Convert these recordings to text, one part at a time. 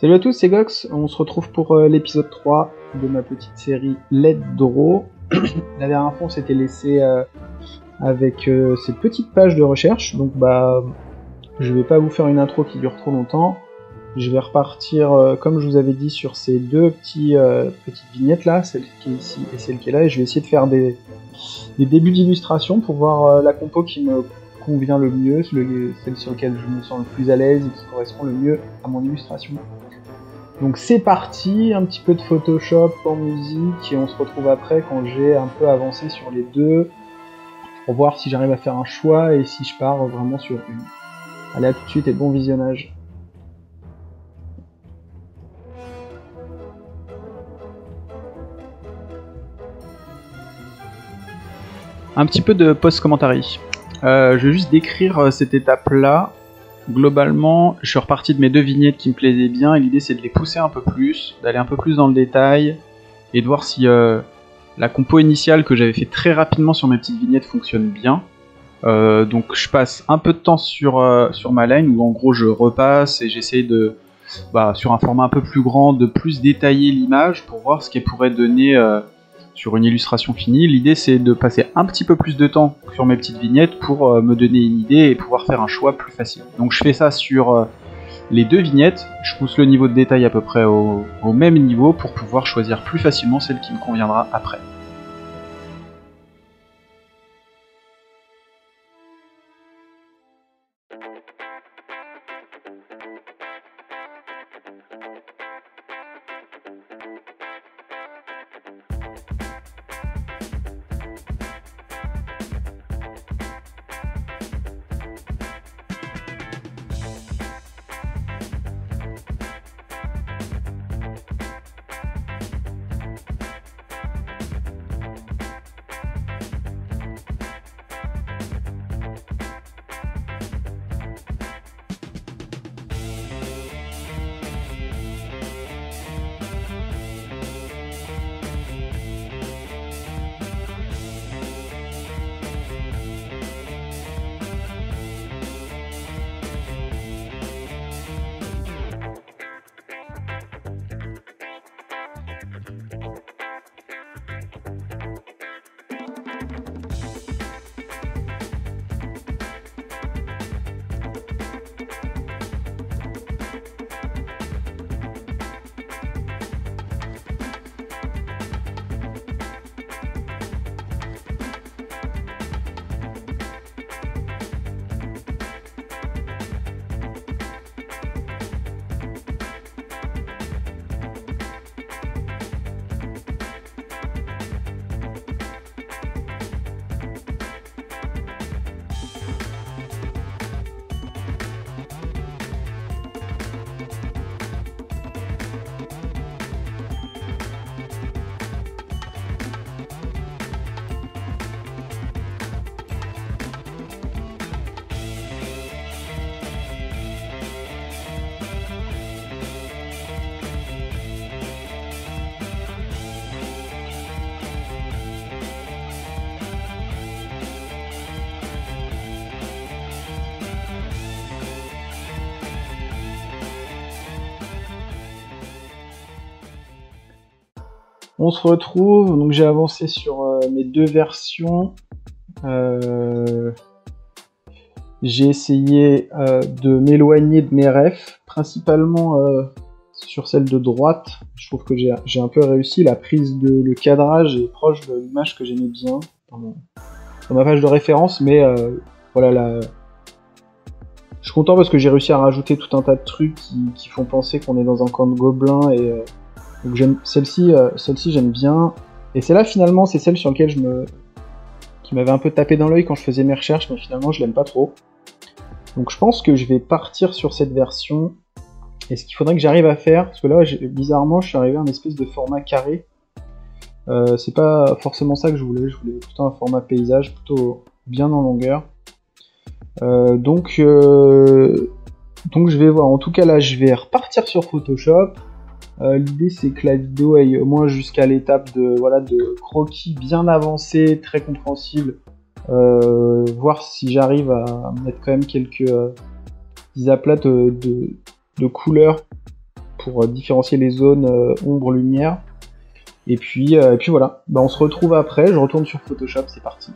Salut à tous, c'est Gox, on se retrouve pour l'épisode 3 de ma petite série Let Draw. La dernière fois on s'était laissé avec cette petite page de recherche, donc je vais pas vous faire une intro qui dure trop longtemps. Je vais repartir comme je vous avais dit sur ces deux petites vignettes là, celle qui est ici et celle qui est là, et je vais essayer de faire des débuts d'illustration pour voir la compo qui me convient le mieux, celle sur laquelle je me sens le plus à l'aise et qui correspond le mieux à mon illustration. Donc c'est parti, un petit peu de Photoshop en musique et on se retrouve après quand j'ai un peu avancé sur les deux pour voir si j'arrive à faire un choix et si je pars vraiment sur une. Allez, à tout de suite et bon visionnage. Un petit peu de post-commentary. Je vais juste décrire cette étape-là. Globalement, je suis reparti de mes deux vignettes qui me plaisaient bien et l'idée c'est de les pousser un peu plus, d'aller un peu plus dans le détail et de voir si la compo initiale que j'avais fait très rapidement sur mes petites vignettes fonctionne bien. Donc je passe un peu de temps sur ma line où en gros je repasse et j'essaye de, sur un format un peu plus grand, de plus détailler l'image pour voir ce qu'elle pourrait donner sur une illustration finie. L'idée c'est de passer un petit peu plus de temps sur mes petites vignettes pour me donner une idée et pouvoir faire un choix plus facile. Donc je fais ça sur les deux vignettes, je pousse le niveau de détail à peu près au même niveau pour pouvoir choisir plus facilement celle qui me conviendra après. On se retrouve, donc j'ai avancé sur mes deux versions. J'ai essayé de m'éloigner de mes refs, principalement sur celle de droite. Je trouve que j'ai un peu réussi. La prise le cadrage est proche de l'image que j'aimais bien dans ma page de référence, mais voilà, je suis content parce que j'ai réussi à rajouter tout un tas de trucs qui font penser qu'on est dans un camp de gobelins et donc celle-ci j'aime bien, et celle-là finalement c'est celle sur laquelle qui m'avait un peu tapé dans l'œil quand je faisais mes recherches, mais finalement je l'aime pas trop. Donc je pense que je vais partir sur cette version, et ce qu'il faudrait que j'arrive à faire, parce que là bizarrement je suis arrivé à un espèce de format carré, c'est pas forcément ça que je voulais plutôt un format paysage, plutôt bien en longueur. Donc je vais voir, en tout cas là je vais repartir sur Photoshop. L'idée c'est que la vidéo aille au moins jusqu'à l'étape de croquis bien avancé, très compréhensible, voir si j'arrive à mettre quand même quelques petits aplats de couleurs pour différencier les zones ombre-lumière. Et puis voilà, on se retrouve après, je retourne sur Photoshop, c'est parti.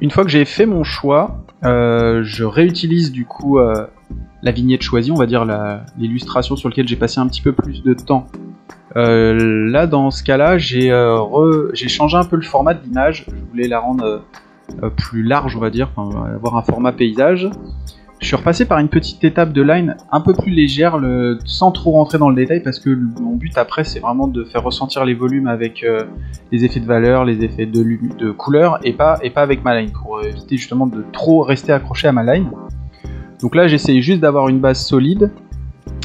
Une fois que j'ai fait mon choix, je réutilise du coup la vignette choisie, on va dire l'illustration sur laquelle j'ai passé un petit peu plus de temps. Là, dans ce cas-là, j'ai changé un peu le format de l'image. Je voulais la rendre plus large, on va dire, avoir un format paysage. Je suis repassé par une petite étape de line un peu plus légère, sans trop rentrer dans le détail, parce que mon but après c'est vraiment de faire ressentir les volumes avec les effets de valeur, les effets de couleur, et pas avec ma line, pour éviter justement de trop rester accroché à ma line. Donc là j'essaye juste d'avoir une base solide,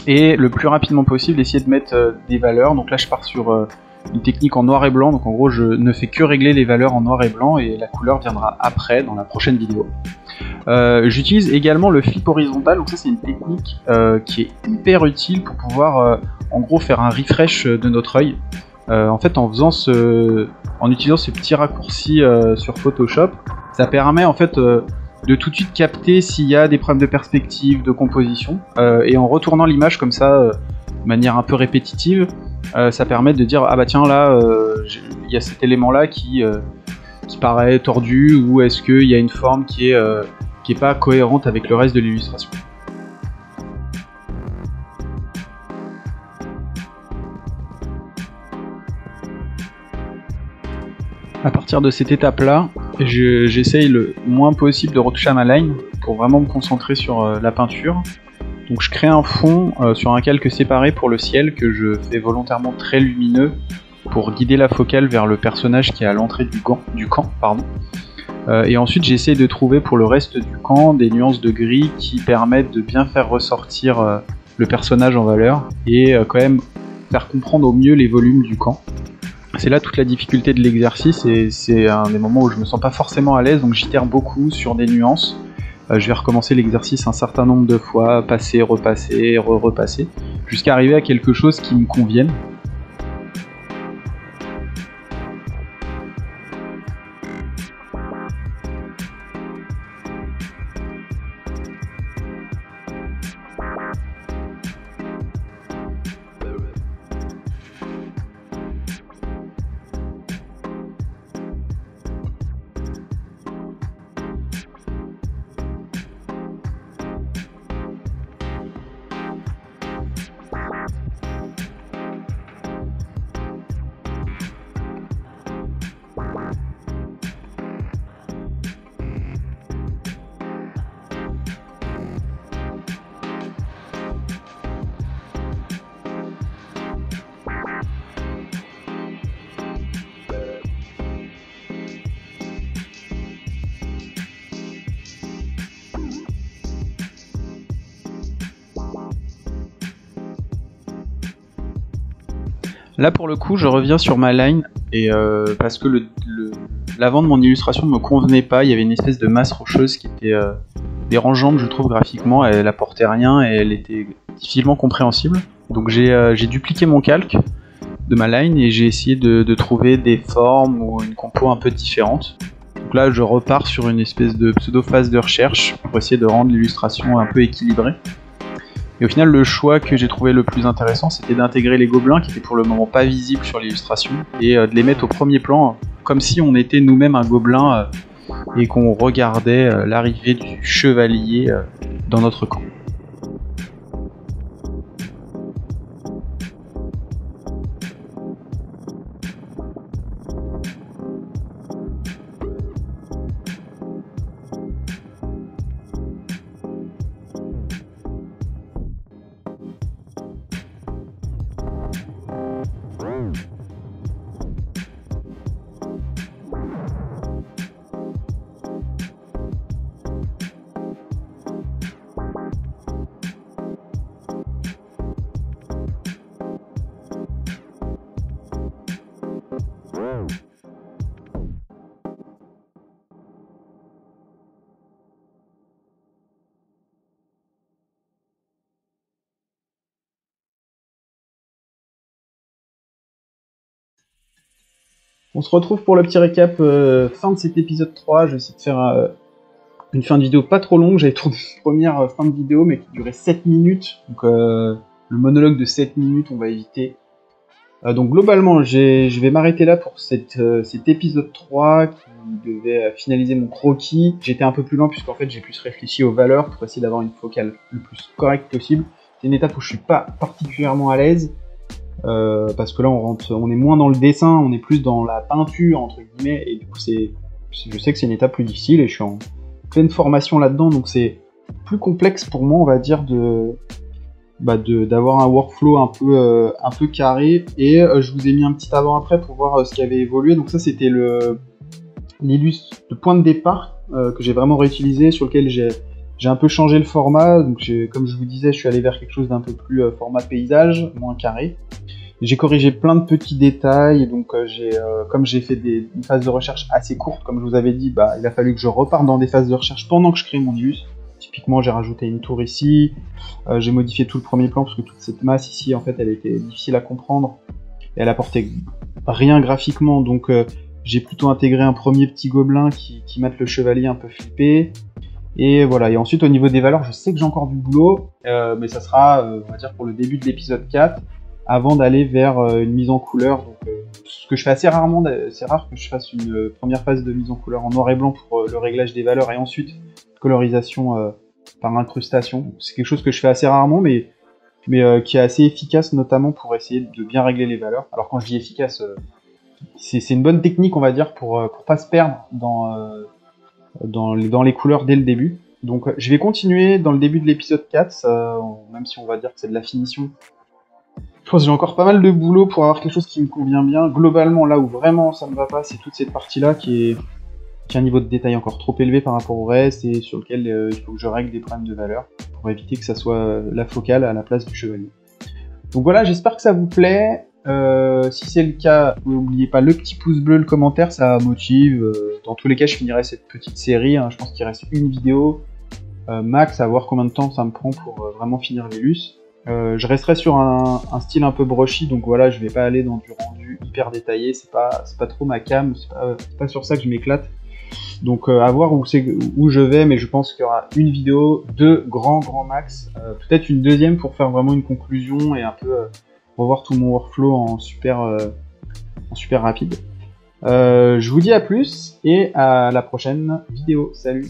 et le plus rapidement possible essayer de mettre des valeurs. Donc là je pars sur une technique en noir et blanc, donc en gros je ne fais que régler les valeurs en noir et blanc, et la couleur viendra après dans la prochaine vidéo. J'utilise également le flip horizontal, donc ça c'est une technique qui est hyper utile pour pouvoir en gros faire un refresh de notre œil. En fait en utilisant ce petit raccourci sur Photoshop, ça permet en fait de tout de suite capter s'il y a des problèmes de perspective, de composition, et en retournant l'image comme ça de manière un peu répétitive, ça permet de dire ah bah tiens là il y a cet élément là qui paraît tordu, ou est-ce qu'il y a une forme qui est pas cohérente avec le reste de l'illustration. À partir de cette étape-là, j'essaye le moins possible de retoucher à ma line pour vraiment me concentrer sur la peinture. Donc je crée un fond sur un calque séparé pour le ciel que je fais volontairement très lumineux pour guider la focale vers le personnage qui est à l'entrée du camp. Et ensuite j'essaie de trouver pour le reste du camp des nuances de gris qui permettent de bien faire ressortir le personnage en valeur et quand même faire comprendre au mieux les volumes du camp. C'est là toute la difficulté de l'exercice, et c'est un des moments où je me sens pas forcément à l'aise, donc j'itère beaucoup sur des nuances. Je vais recommencer l'exercice un certain nombre de fois, passer, repasser, repasser, jusqu'à arriver à quelque chose qui me convienne. Là pour le coup je reviens sur ma line, et parce que l'avant de mon illustration ne me convenait pas, il y avait une espèce de masse rocheuse qui était dérangeante je trouve graphiquement, elle apportait rien et elle était difficilement compréhensible. Donc j'ai dupliqué mon calque de ma line et j'ai essayé de trouver des formes ou une compo un peu différente. Donc là je repars sur une espèce de pseudo-phase de recherche pour essayer de rendre l'illustration un peu équilibrée. Et au final, le choix que j'ai trouvé le plus intéressant, c'était d'intégrer les gobelins qui étaient pour le moment pas visibles sur l'illustration et de les mettre au premier plan, comme si on était nous-mêmes un gobelin et qu'on regardait l'arrivée du chevalier dans notre camp. On se retrouve pour le petit récap fin de cet épisode 3. Je vais essayer de faire une fin de vidéo pas trop longue. J'avais tourné une première fin de vidéo mais qui durait 7 minutes. Donc le monologue de 7 minutes, on va éviter. Donc globalement, je vais m'arrêter là pour cet épisode 3 qui devait finaliser mon croquis. J'étais un peu plus lent puisqu'en fait j'ai plus réfléchi aux valeurs pour essayer d'avoir une focale le plus correcte possible. C'est une étape où je suis pas particulièrement à l'aise. Parce que là on est moins dans le dessin, on est plus dans la peinture entre guillemets, et du coup je sais que c'est une étape plus difficile et je suis en pleine formation là-dedans, donc c'est plus complexe pour moi, on va dire, d'avoir un workflow un peu carré. Et je vous ai mis un petit avant-après pour voir ce qui avait évolué. Donc ça c'était le point de départ que j'ai vraiment réutilisé, sur lequel j'ai un peu changé le format. Donc comme je vous disais, je suis allé vers quelque chose d'un peu plus format paysage, moins carré. J'ai corrigé plein de petits détails, donc comme j'ai fait une phase de recherche assez courte, comme je vous avais dit, il a fallu que je reparte dans des phases de recherche pendant que je crée mon illus. Typiquement, j'ai rajouté une tour ici, j'ai modifié tout le premier plan, parce que toute cette masse ici, en fait, elle était difficile à comprendre, et elle apportait rien graphiquement, donc j'ai plutôt intégré un premier petit gobelin qui mate le chevalier un peu flippé. Et voilà, et ensuite au niveau des valeurs, je sais que j'ai encore du boulot, mais ça sera, on va dire, pour le début de l'épisode 4, avant d'aller vers une mise en couleur. Donc, ce que je fais assez rarement, c'est rare que je fasse une première phase de mise en couleur en noir et blanc pour le réglage des valeurs, et ensuite colorisation par incrustation. C'est quelque chose que je fais assez rarement, mais qui est assez efficace, notamment pour essayer de bien régler les valeurs. Alors quand je dis efficace, c'est une bonne technique, on va dire, pour pas se perdre dans les couleurs dès le début. Donc je vais continuer dans le début de l'épisode 4, même si on va dire que c'est de la finition. Je pense que j'ai encore pas mal de boulot pour avoir quelque chose qui me convient bien. Globalement, là où vraiment ça ne va pas, c'est toute cette partie-là qui a un niveau de détail encore trop élevé par rapport au reste, et sur lequel il faut que je règle des problèmes de valeur pour éviter que ça soit la focale à la place du chevalier. Donc voilà, j'espère que ça vous plaît. Si c'est le cas, n'oubliez pas le petit pouce bleu, le commentaire, ça motive. Dans tous les cas, je finirai cette petite série. Je pense qu'il reste une vidéo max, à voir combien de temps ça me prend pour vraiment finir l'illus. Je resterai sur un style un peu brushy, donc voilà, je vais pas aller dans du rendu hyper détaillé, c'est pas trop ma cam, c'est pas sur ça que je m'éclate. Donc à voir où je vais, mais je pense qu'il y aura une vidéo, deux grand max, peut-être une deuxième pour faire vraiment une conclusion et un peu revoir tout mon workflow en super rapide. Je vous dis à plus et à la prochaine vidéo. Salut!